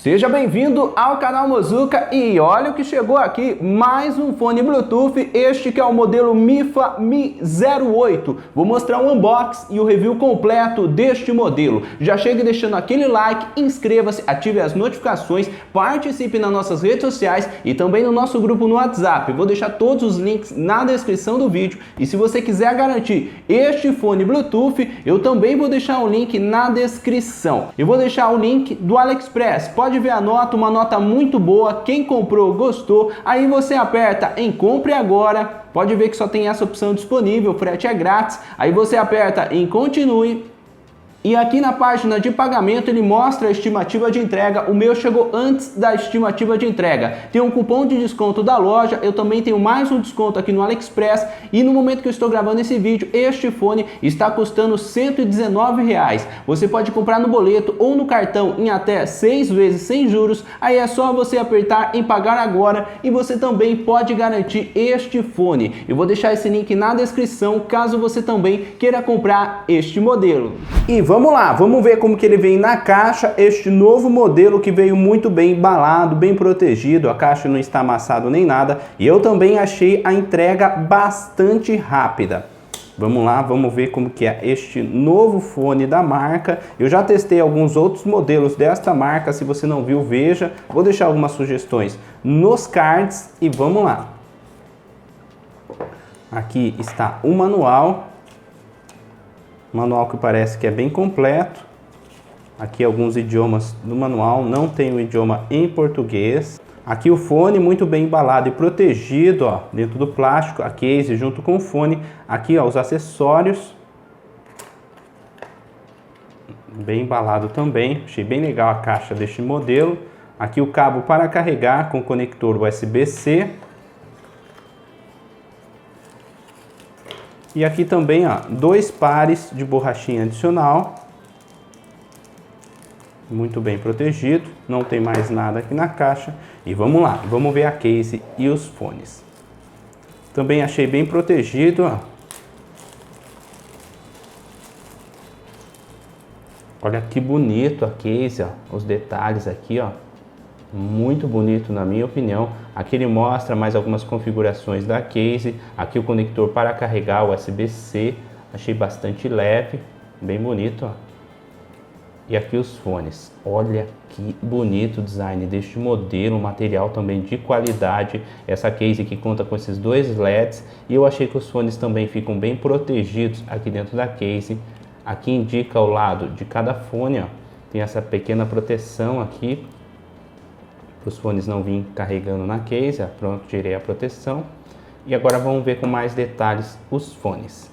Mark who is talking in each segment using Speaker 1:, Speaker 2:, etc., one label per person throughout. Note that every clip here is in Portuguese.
Speaker 1: Seja bem-vindo ao canal Mozuka e olha o que chegou aqui, mais um fone Bluetooth, este que é o modelo MIFA Mi 08. Vou mostrar um unboxing e o review completo deste modelo. Já chega deixando aquele like, inscreva-se, ative as notificações, participe nas nossas redes sociais e também no nosso grupo no WhatsApp. Vou deixar todos os links na descrição do vídeo e se você quiser garantir este fone Bluetooth, eu também vou deixar um link na descrição. Eu vou deixar o link do AliExpress. Pode ver a nota, uma nota muito boa, quem comprou gostou, aí você aperta em compre agora, pode ver que só tem essa opção disponível, o frete é grátis, aí você aperta em continue. E aqui na página de pagamento ele mostra a estimativa de entrega. O meu chegou antes da estimativa de entrega. Tem um cupom de desconto da loja, eu também tenho mais um desconto aqui no AliExpress. E no momento que eu estou gravando esse vídeo, este fone está custando R$ 119. Você pode comprar no boleto ou no cartão em até 6 vezes sem juros. Aí é só você apertar em pagar agora e você também pode garantir este fone. Eu vou deixar esse link na descrição caso você também queira comprar este modelo. E vamos lá, vamos ver como que ele vem na caixa, este novo modelo que veio muito bem embalado, bem protegido, a caixa não está amassada nem nada, e eu também achei a entrega bastante rápida. Vamos lá, vamos ver como que é este novo fone da marca. Eu já testei alguns outros modelos desta marca, se você não viu, veja. Vou deixar algumas sugestões nos cards e vamos lá. Aqui está o manual. Manual que parece que é bem completo. Aqui alguns idiomas do manual, não tem o idioma em português. Aqui o fone muito bem embalado e protegido, ó, dentro do plástico, a case junto com o fone. Aqui ó, os acessórios. Bem embalado também, achei bem legal a caixa deste modelo. Aqui o cabo para carregar com conector USB-C. E aqui também, ó, 2 pares de borrachinha adicional. Muito bem protegido, não tem mais nada aqui na caixa. E vamos lá, vamos ver a case e os fones. Também achei bem protegido, ó. Olha que bonito a case, ó, os detalhes aqui, ó. Muito bonito na minha opinião. Aqui ele mostra mais algumas configurações da case. Aqui o conector para carregar USB-C. Achei bastante leve, bem bonito, ó. E aqui os fones. Olha que bonito o design deste modelo, material também de qualidade. Essa case que conta com esses 2 LEDs. E eu achei que os fones também ficam bem protegidos aqui dentro da case. Aqui indica ao lado de cada fone, ó, tem essa pequena proteção aqui. Os fones não vêm carregando na case, pronto, tirei a proteção. E agora vamos ver com mais detalhes os fones.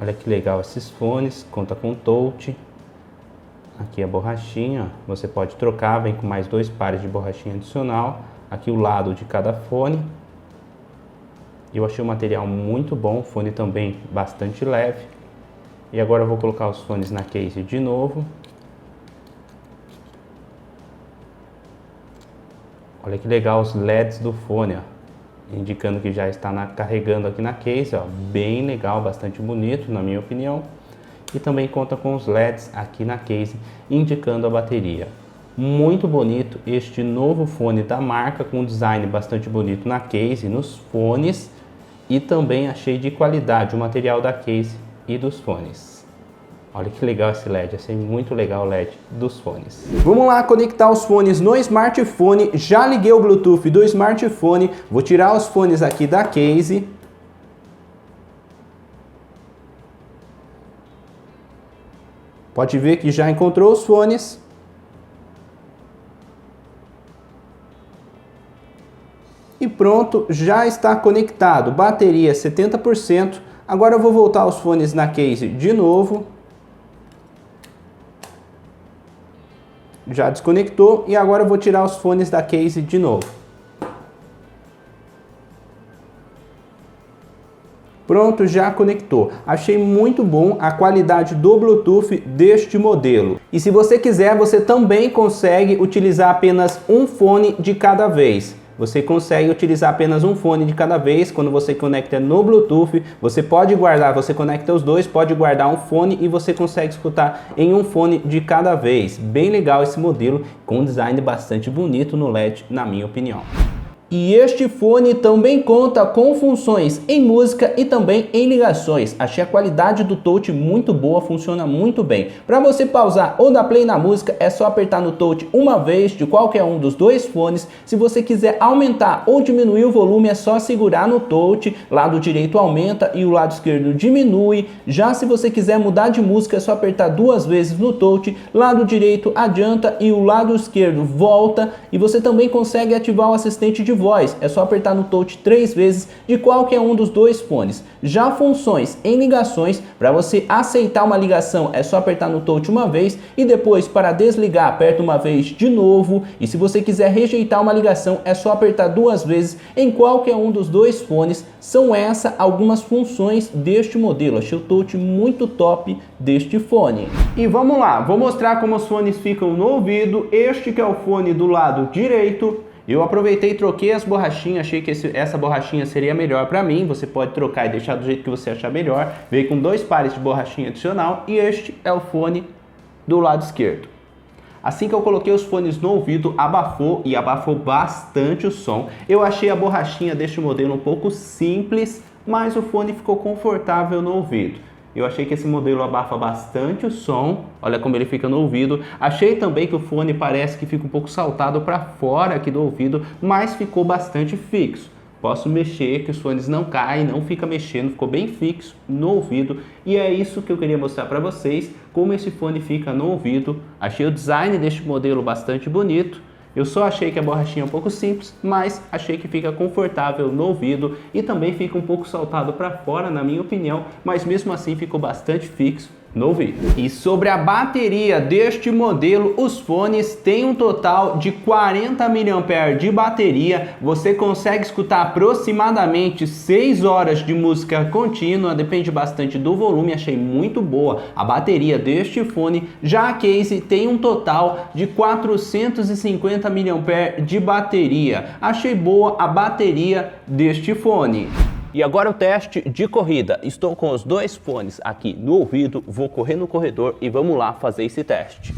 Speaker 1: Olha que legal esses fones, conta com touch. Aqui a borrachinha, você pode trocar, vem com mais 2 pares de borrachinha adicional. Aqui o lado de cada fone. Eu achei o material muito bom, o fone também bastante leve. E agora eu vou colocar os fones na case de novo. Olha que legal os LEDs do fone, ó, indicando que já está carregando aqui na case, ó, bem legal, bastante bonito na minha opinião. E também conta com os LEDs aqui na case, indicando a bateria. Muito bonito este novo fone da marca, com um design bastante bonito na case, nos fones. E também achei de qualidade o material da case e dos fones. Olha que legal esse LED, achei muito legal o LED dos fones. Vamos lá conectar os fones no smartphone. Já liguei o Bluetooth do smartphone. Vou tirar os fones aqui da case. Pode ver que já encontrou os fones. E pronto, já está conectado. Bateria 70%. Agora eu vou voltar os fones na case de novo. Já desconectou e agora eu vou tirar os fones da case de novo. Pronto, já conectou. Achei muito bom a qualidade do Bluetooth deste modelo. E se você quiser, você também consegue utilizar apenas um fone de cada vez. você consegue utilizar apenas um fone de cada vez. Quando você conecta no Bluetooth, você pode guardar, você conecta os dois, pode guardar um fone e você consegue escutar em um fone de cada vez. Bem legal esse modelo, com um design bastante bonito no LED, na minha opinião. E este fone também conta com funções em música e também em ligações. Achei a qualidade do touch muito boa, funciona muito bem. Para você pausar ou dar play na música, é só apertar no touch uma vez de qualquer um dos dois fones. Se você quiser aumentar ou diminuir o volume, é só segurar no touch. Lado direito aumenta e o lado esquerdo diminui. Já se você quiser mudar de música, é só apertar duas vezes no touch. Lado direito adianta e o lado esquerdo volta. E você também consegue ativar o assistente de voz, é só apertar no touch 3 vezes de qualquer um dos dois fones. Já funções em ligações, para você aceitar uma ligação é só apertar no touch uma vez e depois para desligar aperta uma vez de novo. E se você quiser rejeitar uma ligação é só apertar duas vezes em qualquer um dos dois fones. São essas algumas funções deste modelo. Achei o touch muito top deste fone. E vamos lá, vou mostrar como os fones ficam no ouvido. Este que é o fone do lado direito. Eu aproveitei e troquei as borrachinhas, achei que essa borrachinha seria melhor para mim. Você pode trocar e deixar do jeito que você achar melhor. Veio com 2 pares de borrachinha adicional e este é o fone do lado esquerdo. Assim que eu coloquei os fones no ouvido, abafou e abafou bastante o som. Eu achei a borrachinha deste modelo um pouco simples, mas o fone ficou confortável no ouvido. Eu achei que esse modelo abafa bastante o som, olha como ele fica no ouvido. Achei também que o fone parece que fica um pouco saltado para fora aqui do ouvido, mas ficou bastante fixo. Posso mexer, que os fones não caem, não fica mexendo, ficou bem fixo no ouvido. E é isso que eu queria mostrar para vocês, como esse fone fica no ouvido. Achei o design deste modelo bastante bonito. Eu só achei que a borrachinha é um pouco simples, mas achei que fica confortável no ouvido e também fica um pouco saltado para fora, na minha opinião, mas mesmo assim ficou bastante fixo no ouvido. E sobre a bateria deste modelo, os fones têm um total de 40 mAh de bateria. Você consegue escutar aproximadamente 6 horas de música contínua, depende bastante do volume. Achei muito boa a bateria deste fone. Já a case tem um total de 450 mAh de bateria. Achei boa a bateria deste fone. E agora o teste de corrida. Estou com os dois fones aqui no ouvido, vou correr no corredor e vamos lá fazer esse teste.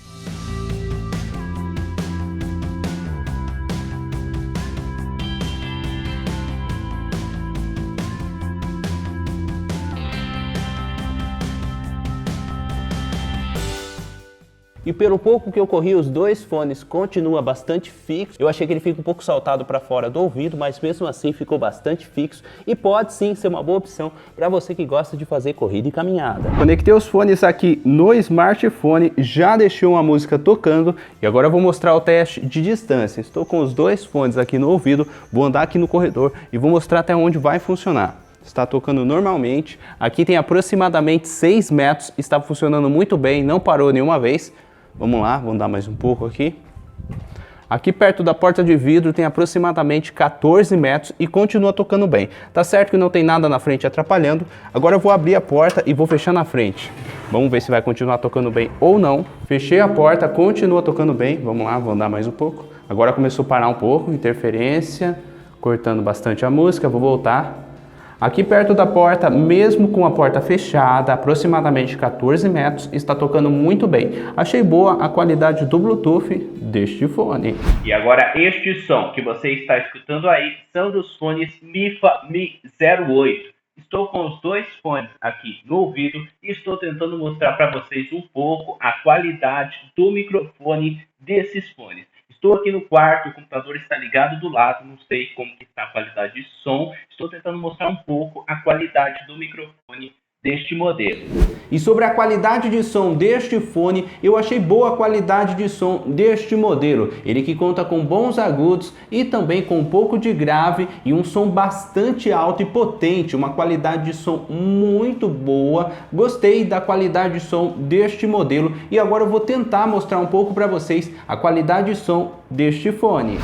Speaker 1: E pelo pouco que eu corri, os dois fones continuam bastante fixos. Eu achei que ele fica um pouco saltado para fora do ouvido, mas mesmo assim ficou bastante fixo. E pode sim ser uma boa opção para você que gosta de fazer corrida e caminhada. Conectei os fones aqui no smartphone, já deixei uma música tocando. E agora eu vou mostrar o teste de distância. Estou com os dois fones aqui no ouvido, vou andar aqui no corredor e vou mostrar até onde vai funcionar. Está tocando normalmente. Aqui tem aproximadamente 6 metros, está funcionando muito bem, não parou nenhuma vez. Vamos lá, vamos dar mais um pouco aqui. Aqui perto da porta de vidro tem aproximadamente 14 metros e continua tocando bem. Tá certo que não tem nada na frente atrapalhando. Agora eu vou abrir a porta e vou fechar na frente. Vamos ver se vai continuar tocando bem ou não. Fechei a porta, continua tocando bem. Vamos lá, vou andar mais um pouco. Agora começou a parar um pouco, interferência, cortando bastante a música. Vou voltar. Aqui perto da porta, mesmo com a porta fechada, aproximadamente 14 metros, está tocando muito bem. Achei boa a qualidade do Bluetooth deste fone. E agora este som que você está escutando aí são dos fones MIFA Mi 08. Estou com os dois fones aqui no ouvido e estou tentando mostrar para vocês um pouco a qualidade do microfone desses fones. Estou aqui no quarto, o computador está ligado do lado, não sei como que está a qualidade de som. Estou tentando mostrar um pouco a qualidade do microfone deste modelo. E sobre a qualidade de som deste fone, eu achei boa a qualidade de som deste modelo. Ele que conta com bons agudos e também com um pouco de grave e um som bastante alto e potente, uma qualidade de som muito boa. Gostei da qualidade de som deste modelo e agora eu vou tentar mostrar um pouco para vocês a qualidade de som deste fone.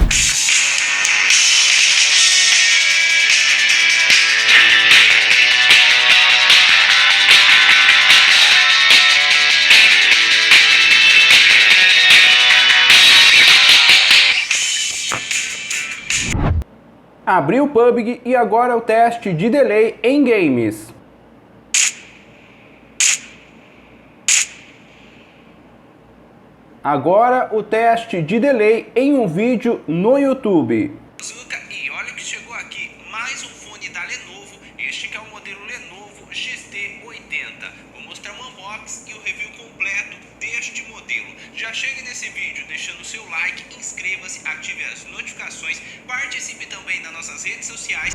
Speaker 1: Abri o PUBG e agora o teste de delay em games. Agora o teste de delay em um vídeo no YouTube.
Speaker 2: E olha o que chegou aqui, mais um fone da Lenovo, este que é o modelo Lenovo GT80. Vou mostrar um unboxing e o review completo deste modelo. Já chegue nesse vídeo deixando o seu like, inscreva-se, ative as notificações, participe também nas nossas redes sociais.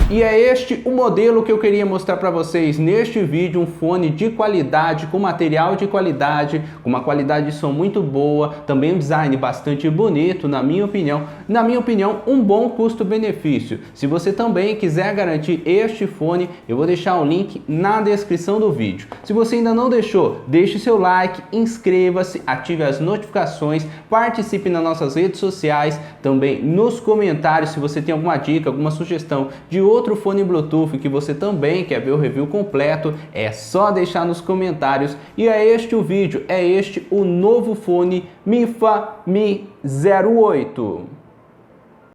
Speaker 1: E é este o modelo que eu queria mostrar para vocês neste vídeo, um fone de qualidade, com material de qualidade, com uma qualidade de som muito boa, também um design bastante bonito, na minha opinião, um bom custo-benefício. Se você também quiser garantir este fone, eu vou deixar o link na descrição do vídeo. Se você ainda não deixou, deixe seu like, inscreva-se, ative as notificações, participe nas nossas redes sociais, também nos comentários se você tem alguma dica, alguma sugestão de outro fone Bluetooth que você também quer ver o review completo, é só deixar nos comentários. E é este o vídeo, é este o novo fone MIFA Mi 08.